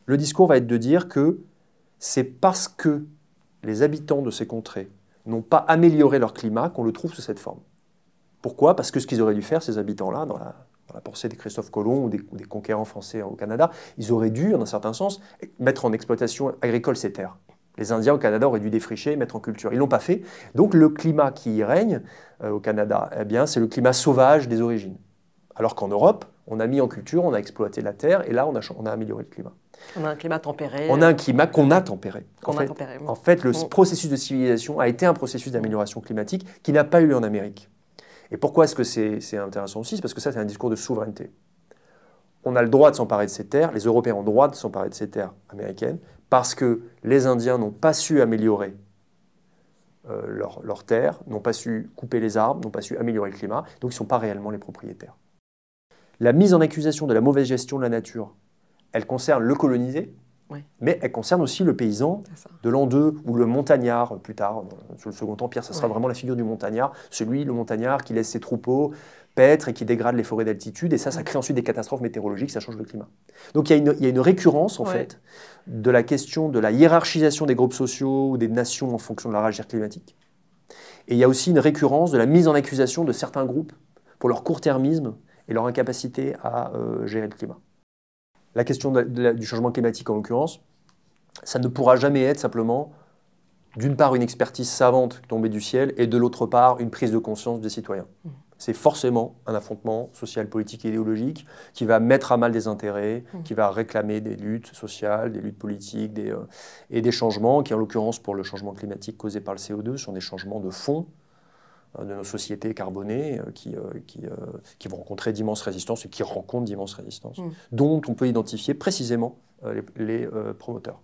Le discours va être de dire que c'est parce que les habitants de ces contrées n'ont pas amélioré leur climat qu'on le trouve sous cette forme. Pourquoi? Parce que ce qu'ils auraient dû faire, ces habitants-là, dans la pensée des Christophe Colomb ou des conquérants français au Canada, ils auraient dû, dans un certain sens, mettre en exploitation agricole ces terres. Les Indiens au Canada auraient dû défricher et mettre en culture. Ils ne l'ont pas fait. Donc le climat qui y règne au Canada, eh bien, c'est le climat sauvage des origines. Alors qu'en Europe, on a mis en culture, on a exploité la terre, et là, on a amélioré le climat. On a un climat tempéré. On a un climat qu'on a tempéré. En fait, le processus de civilisation a été un processus d'amélioration climatique qui n'a pas eu lieu en Amérique. Et pourquoi est-ce que c'est intéressant aussi? C'est parce que ça, c'est un discours de souveraineté. On a le droit de s'emparer de ces terres, les Européens ont le droit de s'emparer de ces terres américaines, parce que les Indiens n'ont pas su améliorer leurs terres, n'ont pas su couper les arbres, n'ont pas su améliorer le climat, donc ils ne sont pas réellement les propriétaires. La mise en accusation de la mauvaise gestion de la nature, elle concerne le colonisé, oui, mais elle concerne aussi le paysan de l'an 2 ou le montagnard plus tard. Sous le Second Empire, ça sera vraiment la figure du montagnard, le montagnard qui laisse ses troupeaux paître et qui dégrade les forêts d'altitude, et ça crée ensuite des catastrophes météorologiques, ça change le climat. Donc il y a une récurrence, en fait, de la question de la hiérarchisation des groupes sociaux ou des nations en fonction de leur agir climatique. Et il y a aussi une récurrence de la mise en accusation de certains groupes pour leur court-termisme et leur incapacité à gérer le climat. La question du changement climatique, en l'occurrence, ça ne pourra jamais être simplement, d'une part, une expertise savante tombée du ciel, et de l'autre part, une prise de conscience des citoyens. C'est forcément un affrontement social, politique et idéologique qui va mettre à mal des intérêts, qui va réclamer des luttes sociales, des luttes politiques et des changements qui, en l'occurrence, pour le changement climatique causé par le CO2, sont des changements de fond de nos sociétés carbonées qui vont rencontrer d'immenses résistances et qui rencontrent d'immenses résistances, dont on peut identifier précisément les promoteurs.